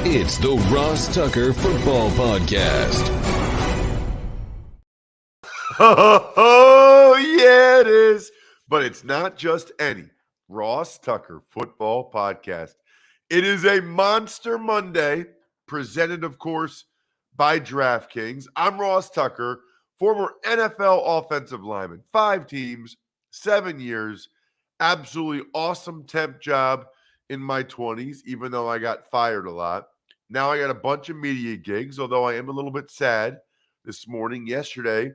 It's the Ross Tucker Football Podcast. Oh, yeah, it is. But it's not just any Ross Tucker Football Podcast. It is a Monster Monday, presented, of course, by DraftKings. I'm Ross Tucker, former NFL offensive lineman, 5 teams, 7 years, absolutely awesome temp job in my 20s, even though I got fired a lot. Now I got a bunch of media gigs, although I am a little bit sad this morning. Yesterday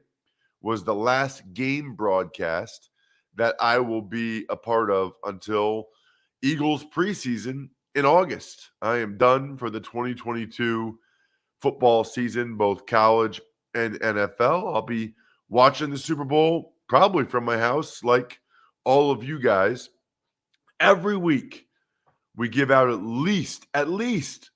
was the last game broadcast that I will be a part of until Eagles preseason in August. I am done for the 2022 football season, both college and NFL. I'll be watching the Super Bowl probably from my house, like all of you guys. Every week, we give out at least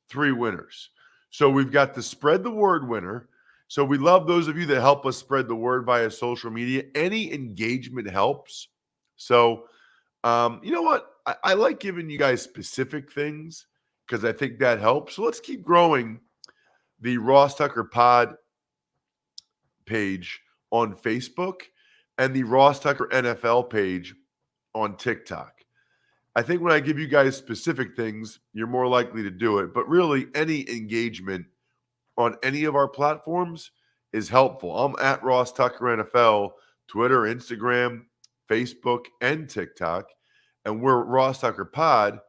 3 winners. So we've got the spread the word winner. So we love those of you that help us spread the word via social media. Any engagement helps. So, you know what? I like giving you guys specific things because I think that helps. So let's keep growing the Ross Tucker Pod page on Facebook and the Ross Tucker NFL page on TikTok. I think when I give you guys specific things, you're more likely to do it. But really, any engagement on any of our platforms is helpful. I'm at Ross Tucker NFL, Twitter, Instagram, Facebook, and TikTok. And we're Ross Tucker Pod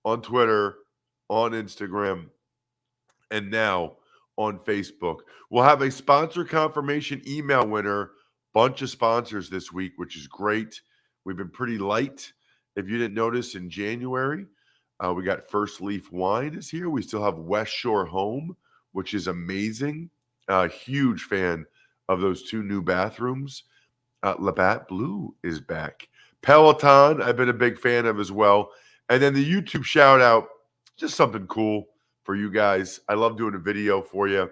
on Twitter, on Instagram, and now on Facebook. We'll have a sponsor confirmation email winner, bunch of sponsors this week, which is great. We've been pretty light. If you didn't notice in January, we got First Leaf Wine is here. We still have West Shore Home, which is amazing. Huge fan of those 2 new bathrooms. Labatt Blue is back. Peloton, I've been a big fan of as well. And then the YouTube shout out, just something cool for you guys. I love doing a video for you,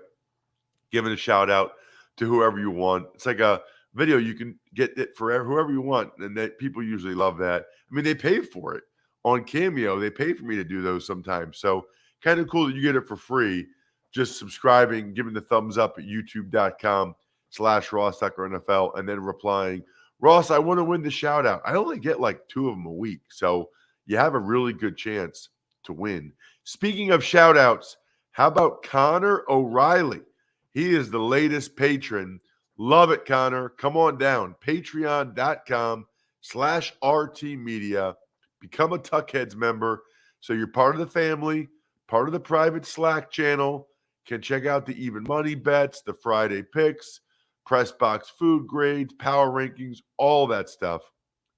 giving a shout out to whoever you want. It's like a video you can get it for whoever you want, and that people usually love that. I mean, they pay for it on Cameo. They pay for me to do those sometimes. So kind of cool that you get it for free. Just subscribing, giving the thumbs up at youtube.com/Ross Tucker NFL, and then replying, Ross, I want to win the shout out. I only get like 2 of them a week. So you have a really good chance to win. Speaking of shout outs, how about Connor O'Reilly? He is the latest patron. Love it, Connor. Come on down. Patreon.com/RT Media. Become a Tuckheads member so you're part of the family, part of the private Slack channel. Can check out the even money bets, the Friday picks, press box food grades, power rankings, all that stuff.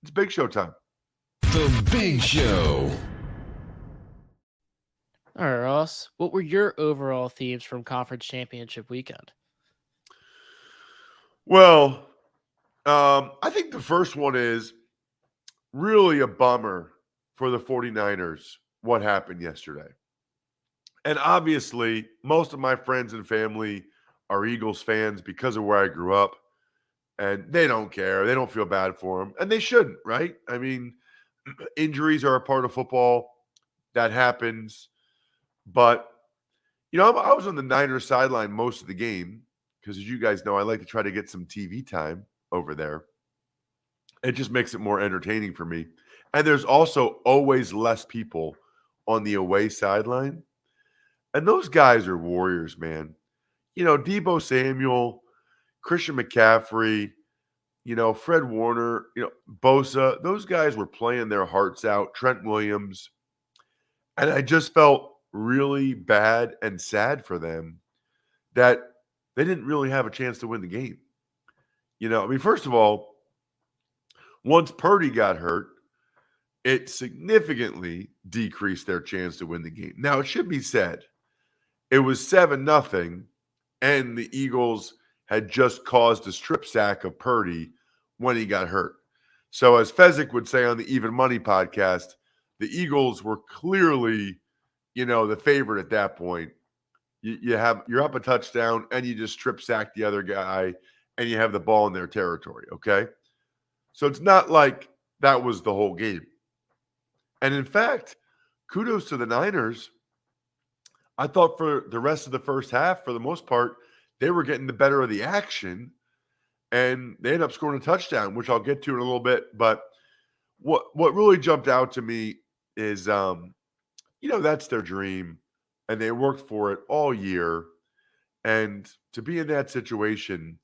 It's Big Show time. The Big Show. All right, Ross. What were your overall themes from Conference Championship weekend? Well, I think the first one is really a bummer for the 49ers, what happened yesterday. And obviously, most of my friends and family are Eagles fans because of where I grew up. And they don't care. They don't feel bad for them. And they shouldn't, right? I mean, injuries are a part of football. That happens. But, you know, I was on the Niners sideline most of the game because, as you guys know, I like to try to get some TV time over there. It just makes it more entertaining for me. And there's also always less people on the away sideline. And those guys are warriors, man. You know, Deebo Samuel, Christian McCaffrey, you know, Fred Warner, you know, Bosa, those guys were playing their hearts out. Trent Williams. And I just felt really bad and sad for them that they didn't really have a chance to win the game. You know, I mean, first of all, once Purdy got hurt, it significantly decreased their chance to win the game. Now, it should be said, it was 7-0, and the Eagles had just caused a strip sack of Purdy when he got hurt. So as Fezzik would say on the Even Money podcast, the Eagles were clearly, you know, the favorite at that point. You're up a touchdown and you just strip sack the other guy and you have the ball in their territory, okay? So it's not like that was the whole game. And in fact, kudos to the Niners. I thought for the rest of the first half, for the most part, they were getting the better of the action, and they ended up scoring a touchdown, which I'll get to in a little bit. But what really jumped out to me is, that's their dream, and they worked for it all year. And to be in that situation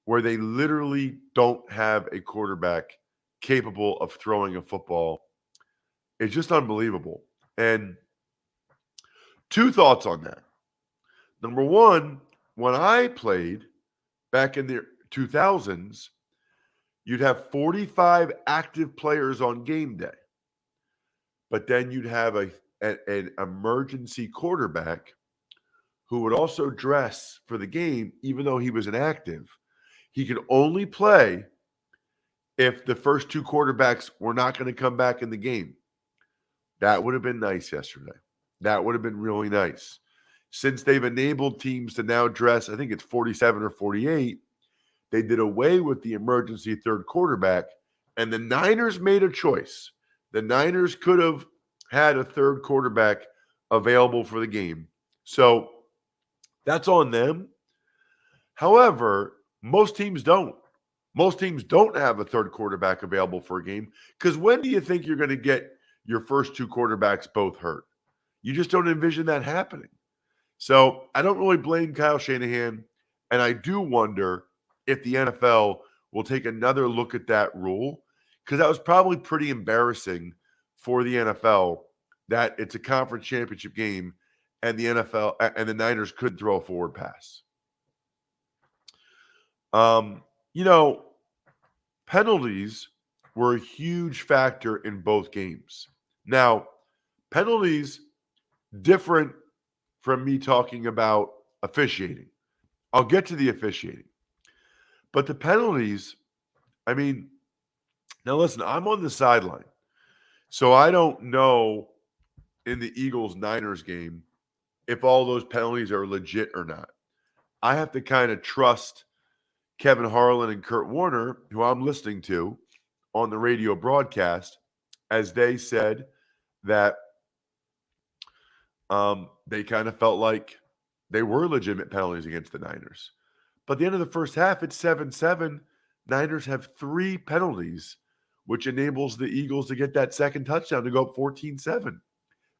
where they literally don't have a quarterback capable of throwing a football is just unbelievable. And two thoughts on that. Number one, when I played back in the 2000s, you'd have 45 active players on game day, but then you'd have an emergency quarterback who would also dress for the game, even though he was inactive. He could only play if the first two quarterbacks were not going to come back in the game. That would have been nice yesterday. That would have been really nice. Since they've enabled teams to now dress, I think it's 47 or 48, they did away with the emergency third quarterback, and the Niners made a choice. The Niners could have had a third quarterback available for the game. So that's on them. However, most teams don't. Most teams don't have a third quarterback available for a game because when do you think you're going to get your first two quarterbacks both hurt? You just don't envision that happening. So I don't really blame Kyle Shanahan, and I do wonder if the NFL will take another look at that rule because that was probably pretty embarrassing for the NFL that it's a conference championship game and the NFL and the Niners could throw a forward pass. Penalties were a huge factor in both games. Now, penalties different from me talking about officiating. I'll get to the officiating. But the penalties, now listen, I'm on the sideline. So I don't know in the Eagles-Niners game if all those penalties are legit or not. I have to kind of trust Kevin Harlan and Kurt Warner, who I'm listening to on the radio broadcast, as they said that they kind of felt like they were legitimate penalties against the Niners. But at the end of the first half, it's 7-7. Niners have 3 penalties, which enables the Eagles to get that second touchdown to go up 14-7. And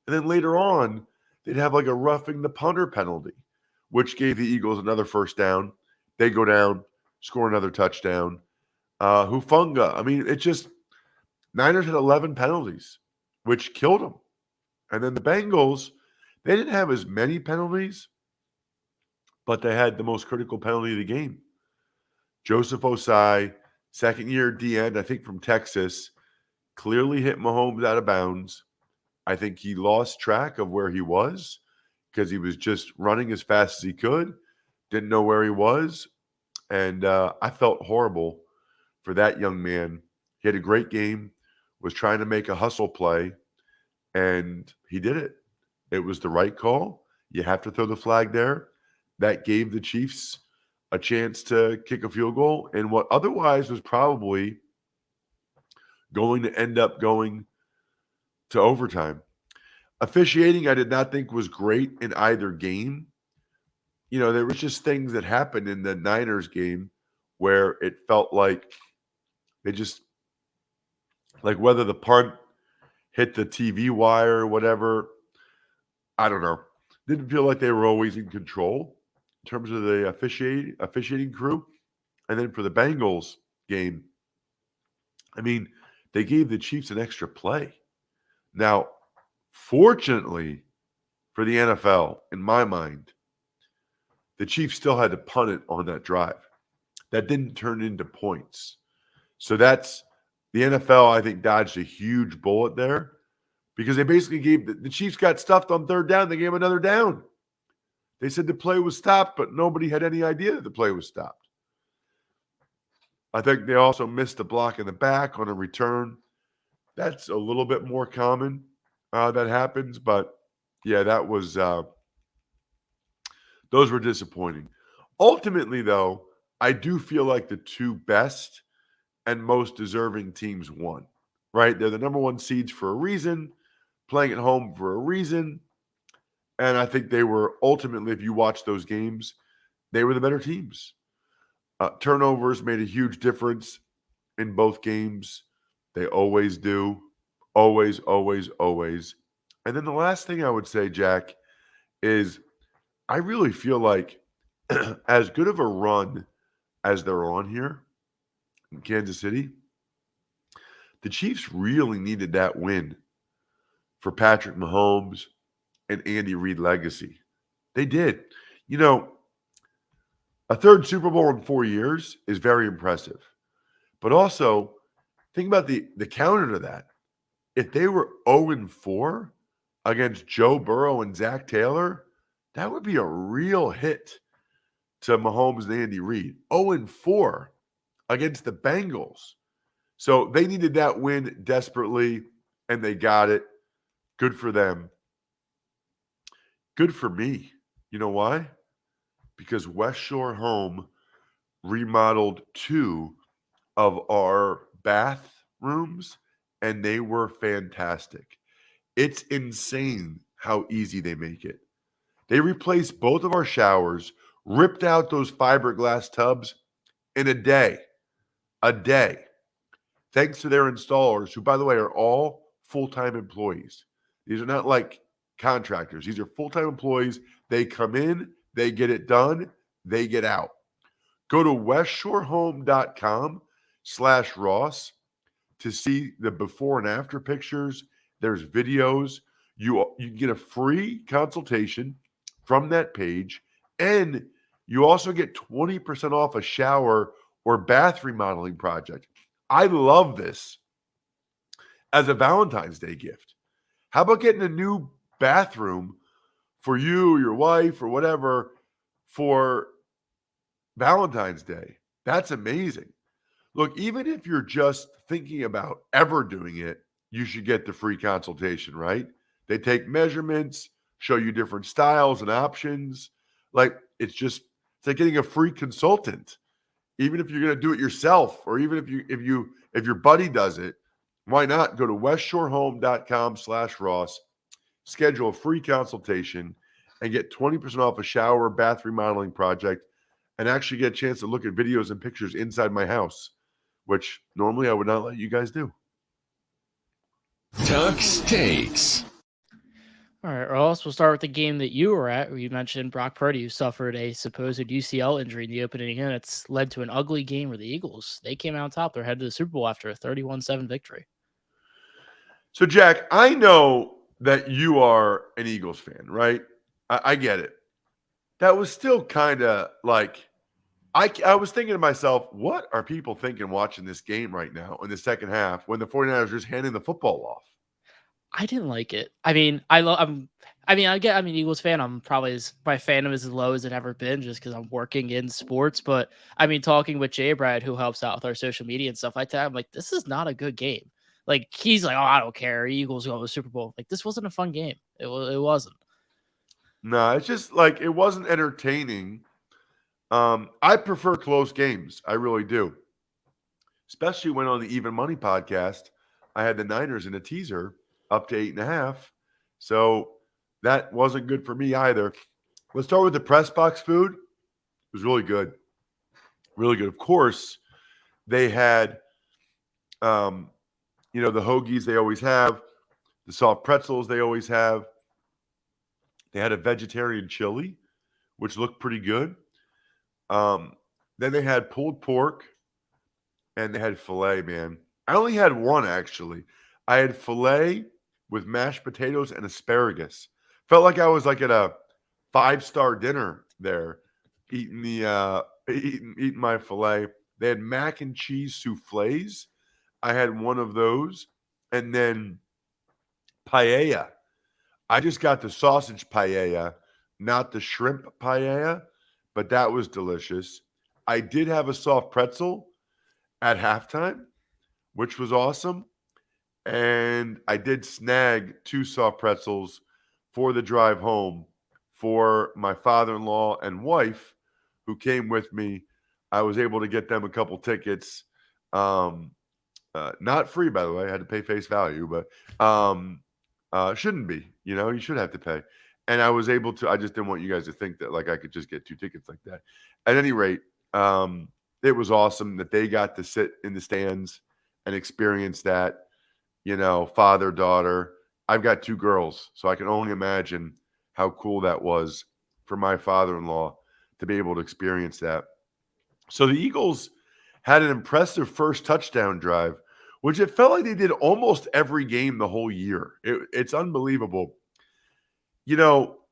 then later on, they'd have like a roughing the punter penalty, which gave the Eagles another first down. They go down, score another touchdown. Hufanga. It just Niners had 11 penalties, which killed them. And then the Bengals, they didn't have as many penalties, but they had the most critical penalty of the game. Joseph Osai, second-year D-end, I think from Texas, clearly hit Mahomes out of bounds. I think he lost track of where he was because he was just running as fast as he could, didn't know where he was. And I felt horrible for that young man. He had a great game, was trying to make a hustle play, and he did it. It was the right call. You have to throw the flag there. That gave the Chiefs a chance to kick a field goal in what otherwise was probably going to end up going to overtime. Officiating, I did not think was great in either game. There was just things that happened in the Niners game where it felt like they just, like whether the punt hit the TV wire or whatever, I don't know. Didn't feel like they were always in control in terms of the officiating crew. And then for the Bengals game, they gave the Chiefs an extra play. Now, fortunately for the NFL, in my mind, the Chiefs still had to punt it on that drive. That didn't turn into points. So that's the NFL, I think, dodged a huge bullet there because they basically gave the Chiefs got stuffed on third down. They gave another down. They said the play was stopped, but nobody had any idea that the play was stopped. I think they also missed a block in the back on a return. That's a little bit more common that happens, but yeah, that was those were disappointing. Ultimately, though, I do feel like the two best and most deserving teams won, right? They're the number 1 seeds for a reason, playing at home for a reason. And I think they were ultimately, if you watch those games, they were the better teams. Turnovers made a huge difference in both games. They always do. Always, always, always. And then the last thing I would say, Jack, is I really feel like as good of a run as they're on here in Kansas City, the Chiefs really needed that win for Patrick Mahomes and Andy Reid legacy. They did. You know, a third Super Bowl in 4 years is very impressive. But also, think about the counter to that. If they were 0-4 against Joe Burrow and Zach Taylor, that would be a real hit to Mahomes and Andy Reid. 0-4 against the Bengals. So they needed that win desperately, and they got it. Good for them. Good for me. You know why? Because West Shore Home remodeled 2 of our bathrooms, and they were fantastic. It's insane how easy they make it. They replaced both of our showers, ripped out those fiberglass tubs in a day. A day. Thanks to their installers, who, by the way, are all full-time employees. These are not like contractors. These are full-time employees. They come in, they get it done, they get out. Go to westshorehome.com/Ross to see the before and after pictures. There's videos. You can get a free consultation from that page, and you also get 20% off a shower or bath remodeling project. I love this as a Valentine's Day gift. How about getting a new bathroom for you, your wife, or whatever for Valentine's Day? That's amazing. Look, even if you're just thinking about ever doing it, you should get the free consultation, right? They take measurements, show you different styles and options. It's like getting a free consultant. Even if you're going to do it yourself, or even if your buddy does it, why not go to westshorehome.com/Ross, schedule a free consultation, and get 20% off a shower or bath remodeling project, and actually get a chance to look at videos and pictures inside my house, which normally I would not let you guys do. Tuck's Takes. All right, Ross, we'll start with the game that you were at, where you mentioned Brock Purdy, who suffered a supposed UCL injury in the opening inning. It's led to an ugly game where the Eagles, they came out on top. They're headed to the Super Bowl after a 31-7 victory. So, Jack, I know that you are an Eagles fan, right? I get it. That was still kind of like, I was thinking to myself, what are people thinking watching this game right now in the second half when the 49ers are just handing the football off? I didn't like it. I mean, Eagles fan. I'm probably my fandom is as low as it ever been, just because I'm working in sports. But I mean, talking with Jay Brad, who helps out with our social media and stuff like that, I'm like, this is not a good game. Like, he's like, oh, I don't care. Eagles go to the Super Bowl. Like, this wasn't a fun game. It wasn't. No, it's just like it wasn't entertaining. I prefer close games. I really do. Especially when on the Even Money podcast, I had the Niners in a teaser up to 8.5. So that wasn't good for me either. Let's start with the press box food. It was really good. Really good. Of course, they had the hoagies they always have, the soft pretzels they always have. They had a vegetarian chili, which looked pretty good. Then they had pulled pork, and they had filet, man. I only had one, actually. I had filet with mashed potatoes and asparagus. Felt like I was like at a 5-star dinner there, eating eating my filet. They had mac and cheese soufflés. I had one of those, and then paella. I just got the sausage paella, not the shrimp paella, but that was delicious. I did have a soft pretzel at halftime, which was awesome. And I did snag 2 soft pretzels for the drive home for my father-in-law and wife who came with me. I was able to get them a couple tickets. Not free, by the way. I had to pay face value, but shouldn't be. You should have to pay. And I was able to, I just didn't want you guys to think that like I could just get 2 tickets like that. At any rate, it was awesome that they got to sit in the stands and experience that, father, daughter. I've got 2 girls, so I can only imagine how cool that was for my father-in-law to be able to experience that. So the Eagles had an impressive first touchdown drive, which it felt like they did almost every game the whole year. It's unbelievable.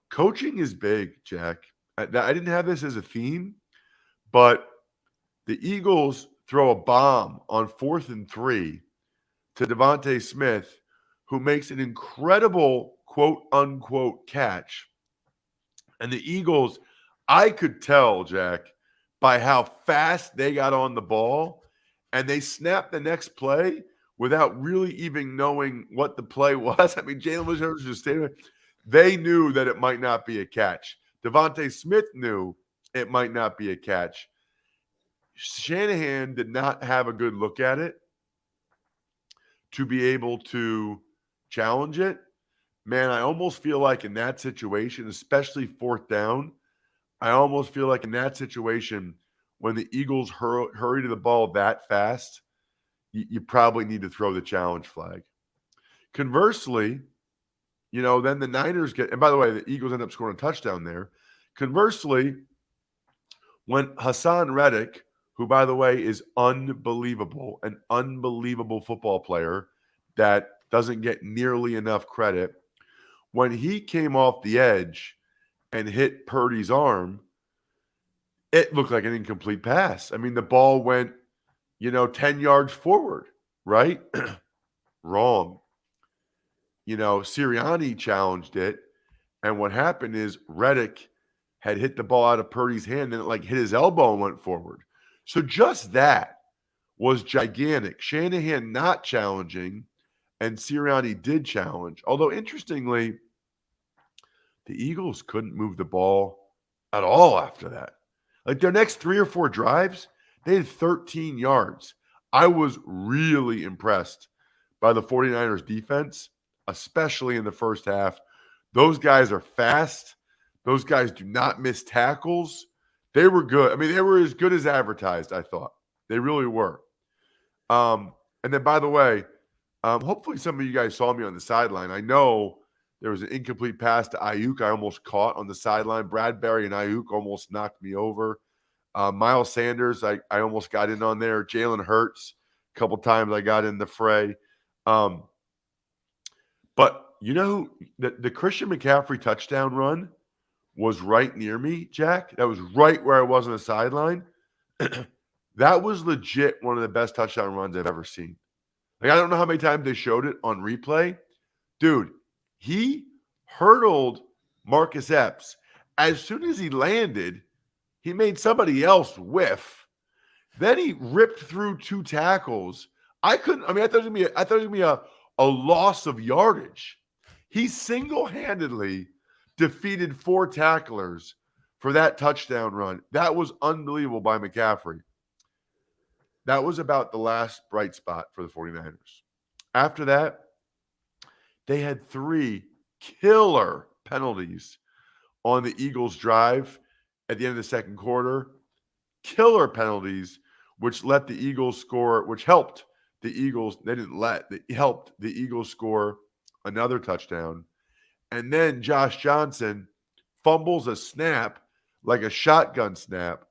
Coaching is big, Jack. I didn't have this as a theme, but the Eagles throw a bomb on 4th and 3 to Devontae Smith, who makes an incredible quote-unquote catch. And the Eagles, I could tell, Jack, by how fast they got on the ball, and they snapped the next play without really even knowing what the play was. I mean, Jalen was just standing there. They knew that it might not be a catch. Devontae Smith knew it might not be a catch. Shanahan did not have a good look at it to be able to challenge it. Man, I almost feel like in that situation, especially 4th down, I almost feel like in that situation, when the Eagles hurry to the ball that fast, you probably need to throw the challenge flag. Conversely, then the Niners and by the way, the Eagles end up scoring a touchdown there. Conversely, when Hassan Reddick, who, by the way, is unbelievable, an unbelievable football player that doesn't get nearly enough credit, when he came off the edge and hit Purdy's arm, it looked like an incomplete pass. I mean, the ball went, 10 yards forward, right? Wrong. Sirianni challenged it, and what happened is Reddick had hit the ball out of Purdy's hand, and it hit his elbow and went forward. So just that was gigantic. Shanahan not challenging, and Sirianni did challenge. Although, interestingly, the Eagles couldn't move the ball at all after that. Their next 3 or 4 drives, they had 13 yards. I was really impressed by the 49ers defense, especially in the first half. Those guys are fast. Those guys do not miss tackles. They were good. I mean, they were as good as advertised, I thought. They really were. And then, by the way, hopefully some of you guys saw me on the sideline. I know there was an incomplete pass to Ayuk I almost caught on the sideline. Bradbury and Ayuk almost knocked me over. Miles Sanders, I almost got in on there. Jalen Hurts, a couple times I got in the fray. But the Christian McCaffrey touchdown run was right near me, Jack. That was right where I was on the sideline. That was legit one of the best touchdown runs I've ever seen. I don't know how many times they showed it on replay. Dude, he hurdled Marcus Epps. As soon as he landed, he made somebody else whiff. Then he ripped through 2 tackles. I thought it was gonna be a loss of yardage. He single-handedly defeated 4 tacklers for that touchdown run. That was unbelievable by McCaffrey. That was about the last bright spot for the 49ers. After that, they had 3 killer penalties on the Eagles' drive at the end of the second quarter. Killer penalties, which let the Eagles score, which helped the Eagles. They helped the Eagles score another touchdown. And then Josh Johnson fumbles a snap like a shotgun snap,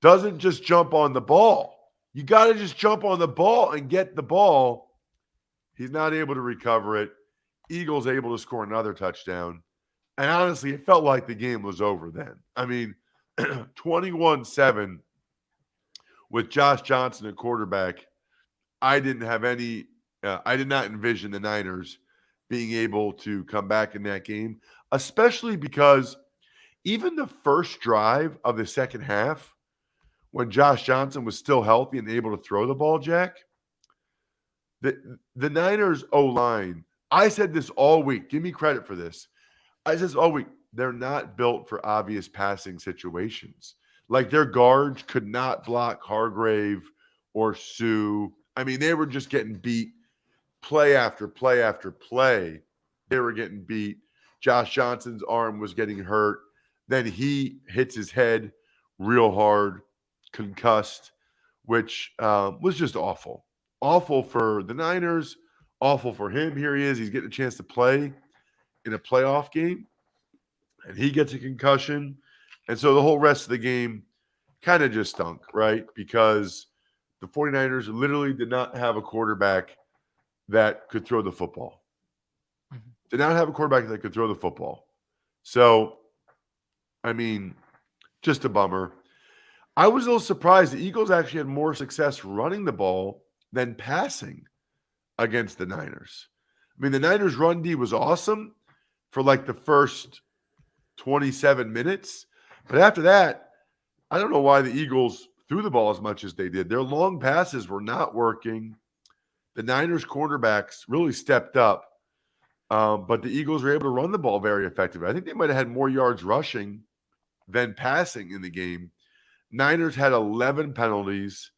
doesn't just jump on the ball. You got to just jump on the ball and get the ball. He's not able to recover it. Eagles able to score another touchdown. And honestly, it felt like the game was over then. I mean, 21-7 with Josh Johnson at quarterback. I did not envision the Niners being able to come back in that game, especially because even the first drive of the second half, when Josh Johnson was still healthy and able to throw the ball, Jack, the Niners O-line, I said this all week. Give me credit for this. I said this all week. They're not built for obvious passing situations. Their guards could not block Hargrave or Sue. I mean, they were just getting beat play after play after play. They were getting beat. Josh Johnson's arm was getting hurt. Then he hits his head real hard, concussed, which was just awful. Awful for the Niners, awful for him. Here he is. He's getting a chance to play in a playoff game, and he gets a concussion. And so the whole rest of the game kind of just stunk, right? Because the 49ers literally did not have a quarterback that could throw the football. Did not have a quarterback that could throw the football. So, I mean, just a bummer. I was a little surprised the Eagles actually had more success running the ball than passing against the Niners. I mean, the Niners' run D was awesome for like the first 27 minutes. But after that, I don't know why the Eagles threw the ball as much as they did. Their long passes were not working. The Niners' cornerbacks really stepped up. But the Eagles were able to run the ball very effectively. I think they might have had more yards rushing than passing in the game. Niners had 11 penalties.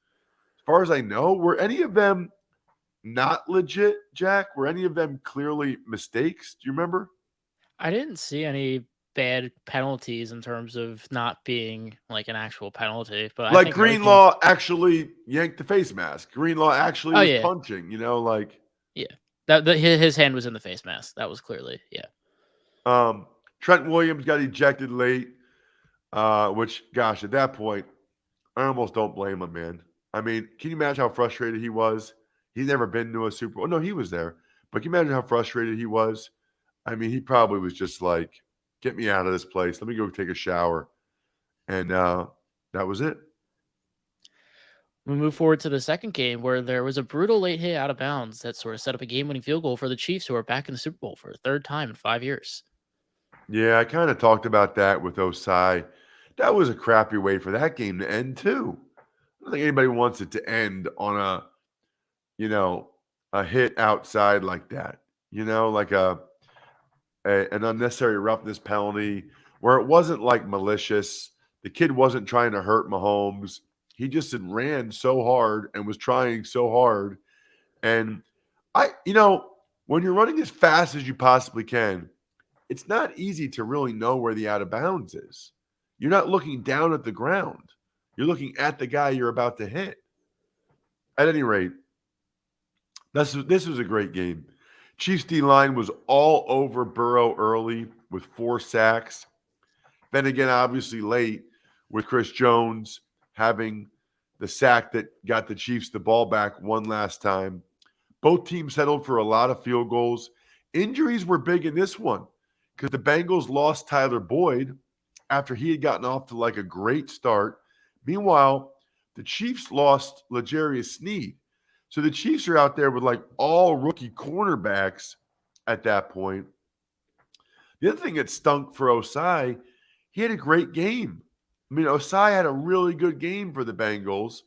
As far as I know, were any of them not legit, Jack? Were any of them clearly mistakes? Do you remember? I didn't see any bad penalties in terms of not being like an actual penalty, but I Like think Greenlaw actually yanked the face mask. Greenlaw actually was yeah. punching, like. Yeah. His hand was in the face mask. That was clearly, yeah. Trent Williams got ejected late, which, gosh, at that point, I almost don't blame him, man. I mean, can you imagine how frustrated he was? He's never been to a Super Bowl. No, he was there. But can you imagine how frustrated he was? I mean, he probably was just like, get me out of this place. Let me go take a shower. And that was it. We move forward to the second game where there was a brutal late hit out of bounds that sort of set up a game-winning field goal for the Chiefs, who are back in the Super Bowl for a third time in 5 years. Yeah, I kind of talked about that with Osai. That was a crappy way for that game to end, too. I don't think anybody wants it to end on a hit outside like that. Like an unnecessary roughness penalty where it wasn't like malicious. The kid wasn't trying to hurt Mahomes. He just had ran so hard and was trying so hard. And when you're running as fast as you possibly can, it's not easy to really know where the out of bounds is. You're not looking down at the ground. You're looking at the guy you're about to hit. At any rate, this was a great game. Chiefs D-line was all over Burrow early with 4 sacks. Then again, obviously late with Chris Jones having the sack that got the Chiefs the ball back one last time. Both teams settled for a lot of field goals. Injuries were big in this one because the Bengals lost Tyler Boyd after he had gotten off to like a great start. Meanwhile, the Chiefs lost L'Jarius Sneed. So the Chiefs are out there with like all rookie cornerbacks at that point. The other thing that stunk for Osai, he had a great game. I mean, Osai had a really good game for the Bengals.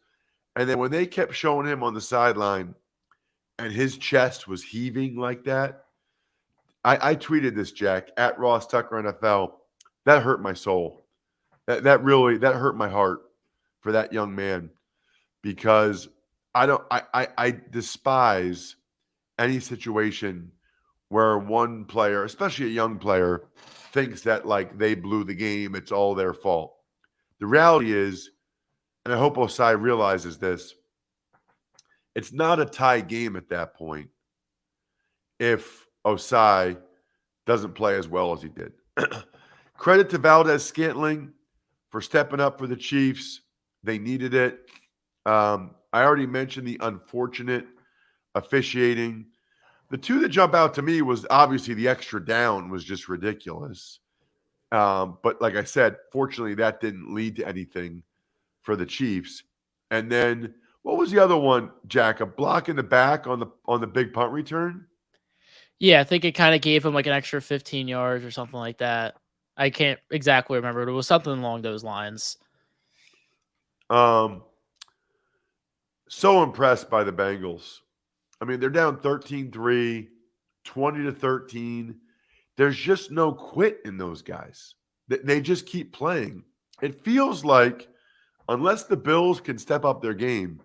And then when they kept showing him on the sideline and his chest was heaving like that, I tweeted this, Jack, at Ross Tucker NFL. That hurt my soul. That really hurt my heart for that young man because I despise any situation where one player, especially a young player, thinks that like they blew the game, it's all their fault. The reality is, and I hope Osai realizes this, it's not a tie game at that point if Osai doesn't play as well as he did. Credit to Valdez-Scantling for stepping up for the Chiefs. They needed it. I already mentioned the unfortunate officiating. The two that jump out to me was obviously the extra down was just ridiculous. But like I said, fortunately, that didn't lead to anything for the Chiefs. And then what was the other one, Jack? A block in the back on the big punt return? Yeah, I think it kind of gave him like an extra 15 yards or something like that. I can't exactly remember, but it was something along those lines. So impressed by the Bengals. I mean, they're down 13-3, 20-13. There's just no quit in those guys. They just keep playing. It feels like, unless the Bills can step up their game,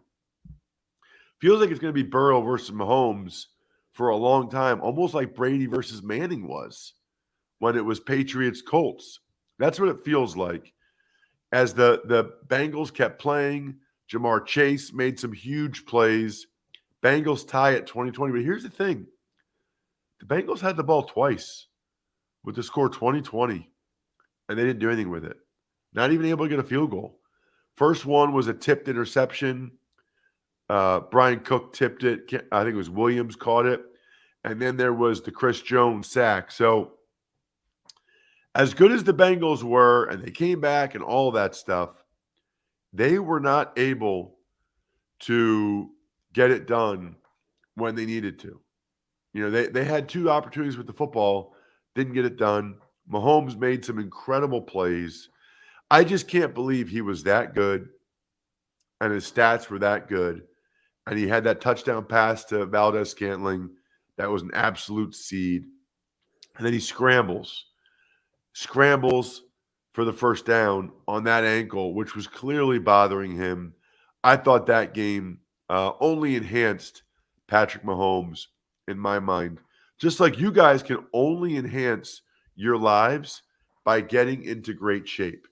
feels like it's going to be Burrow versus Mahomes for a long time, almost like Brady versus Manning was, when it was Patriots Colts. That's what it feels like. As the Bengals kept playing, Jamar Chase made some huge plays. Bengals tie at 2020. But here's the thing. The Bengals had the ball twice with the score 2020, and they didn't do anything with it. Not even able to get a field goal. First one was a tipped interception. Brian Cook tipped it. I think it was Williams caught it. And then there was the Chris Jones sack. So as good as the Bengals were, and they came back and all that stuff, they were not able to get it done when they needed to. You know, they had two opportunities with the football, didn't get it done. Mahomes made some incredible plays. I just can't believe he was that good and his stats were that good. And he had that touchdown pass to Valdez-Scantling. That was an absolute seed. And then he scrambles for the first down on that ankle, which was clearly bothering him. I thought that game only enhanced Patrick Mahomes in my mind. Just like you guys can only enhance your lives by getting into great shape.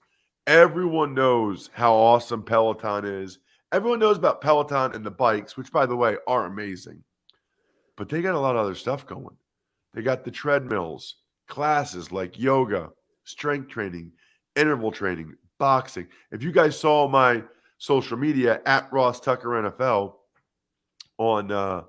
Everyone knows how awesome Peloton is. Everyone knows about Peloton and the bikes, which, by the way, are amazing. But they got a lot of other stuff going. They got the treadmills, classes like yoga, strength training, interval training, boxing. If you guys saw my social media at Ross Tucker NFL on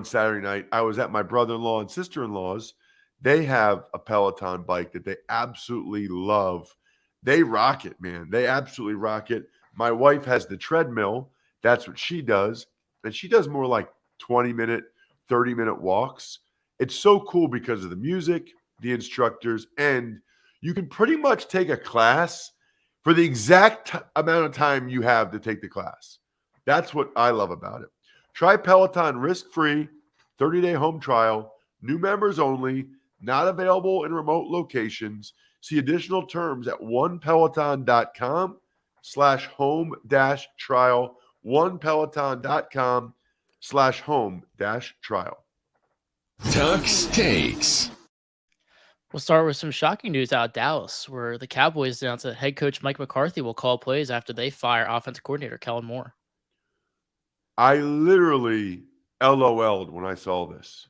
Saturday night, I was at my brother-in-law and sister-in-law's. They have a Peloton bike that they absolutely love. They rock it, man. They absolutely rock it. My wife has the treadmill. That's what she does. And she does more like 20-minute, 30-minute walks. It's so cool because of the music, the instructors, and you can pretty much take a class for the exact amount of time you have to take the class. That's what I love about it. Try Peloton risk-free, 30-day home trial, new members only, not available in remote locations. See additional terms at onepeloton.com/home-trial, onepeloton.com/home-trial. Tuck's Takes. We'll start with some shocking news out of Dallas, where the Cowboys announced that head coach Mike McCarthy will call plays after they fire offensive coordinator Kellen Moore. I literally LOL'd when I saw this.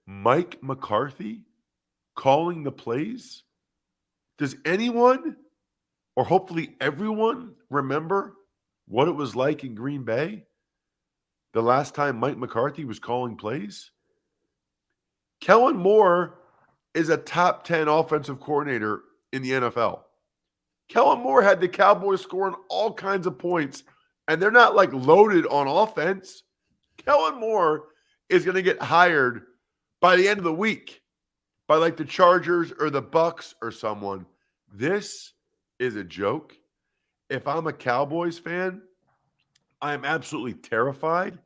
Mike McCarthy calling the plays? Does anyone, or hopefully everyone, remember what it was like in Green Bay the last time Mike McCarthy was calling plays? Kellen Moore is a top 10 offensive coordinator in the NFL. Kellen Moore had the Cowboys scoring all kinds of points, and they're not like loaded on offense. Kellen Moore is going to get hired by the end of the week by like the Chargers or the Bucks or someone. This is a joke. If I'm a Cowboys fan, I am absolutely terrified.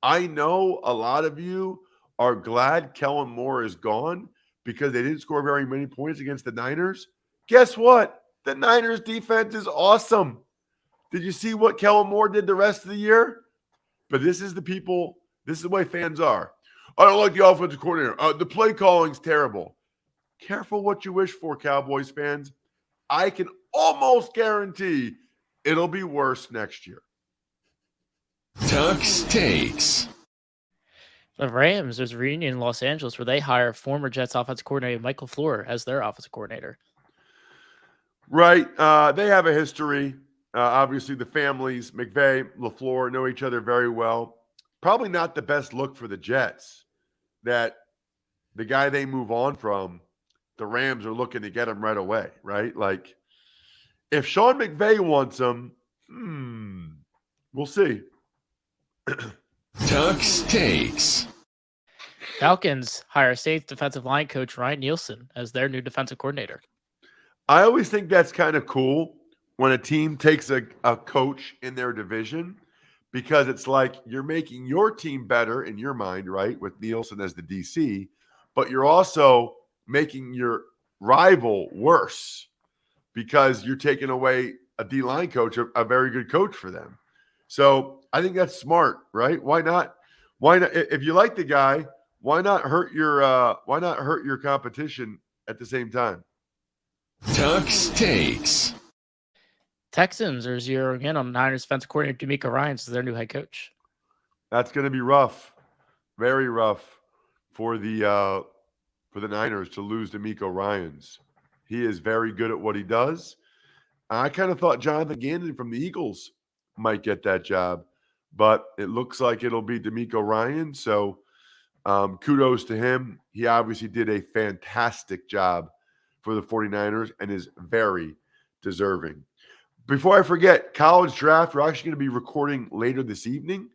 I know a lot of you are glad Kellen Moore is gone because they didn't score very many points against the Niners. Guess what? The Niners defense is awesome. Did you see what Kellen Moore did the rest of the year? But this is the way fans are. I don't like the offensive coordinator. The play calling's terrible. Careful what you wish for, Cowboys fans. I can almost guarantee it'll be worse next year. Tuck's Takes. The Rams, there's a reunion in Los Angeles where they hire former Jets offensive coordinator Michael Fleur as their offensive coordinator. Right. They have a history. Obviously, the families, McVay, LaFleur, know each other very well. Probably not the best look for the Jets that the guy they move on from, the Rams are looking to get him right away, right? Like, if Sean McVay wants him, we'll see. Tuck's Takes. Falcons hire Saints defensive line coach Ryan Nielsen as their new defensive coordinator. I always think that's kind of cool when a team takes a coach in their division, because it's like you're making your team better in your mind, right, with Nielsen as the DC, but you're also making your rival worse because you're taking away a D-line coach, a very good coach for them. So I think that's smart, right? Why not? Why not? If you like the guy, why not hurt your competition at the same time. Tuck's takes. Texans are zeroing in on Niners defensive coordinator D'Amico Ryans as their new head coach. That's going to be rough, very rough for the Niners to lose D'Amico Ryans. He is very good at what he does. I kind of thought Jonathan Gannon from the Eagles might get that job, but it looks like it'll be D'Amico Ryans. So kudos to him. He obviously did a fantastic job for the 49ers and is very deserving. Before I forget, college draft, we're actually going to be recording later this evening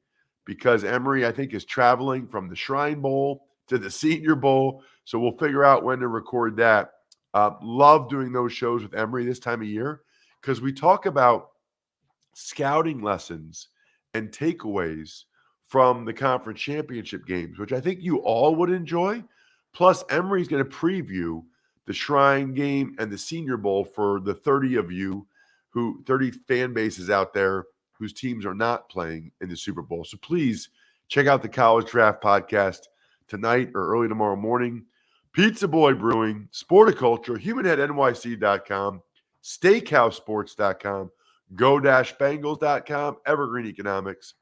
because Emory, I think, is traveling from the Shrine Bowl to the Senior Bowl. So we'll figure out when to record that. Love doing those shows with Emory this time of year because we talk about scouting lessons and takeaways from the conference championship games, which I think you all would enjoy. Plus, Emory's going to preview the Shrine game and the Senior Bowl for the 30 of you 30 fan bases out there whose teams are not playing in the Super Bowl. So please check out the College Draft Podcast tonight or early tomorrow morning. Pizza Boy Brewing, Sporticulture, HumanHeadNYC.com, SteakhouseSports.com, Go-Bengals.com, Evergreen Economics,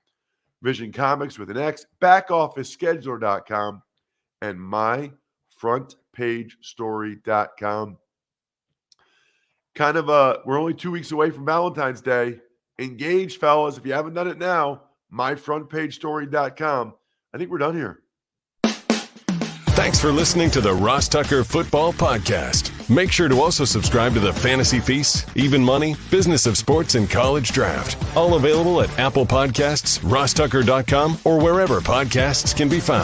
Vision Comics with an X, BackOfficeScheduler.com, and MyFrontPageStory.com. We're only 2 weeks away from Valentine's Day. Engage, fellas. If you haven't done it now, MyFrontPageStory.com. I think we're done here. Thanks for listening to the Ross Tucker Football Podcast. Make sure to also subscribe to the Fantasy Feast, Even Money, Business of Sports, and College Draft. All available at Apple Podcasts, RossTucker.com, or wherever podcasts can be found.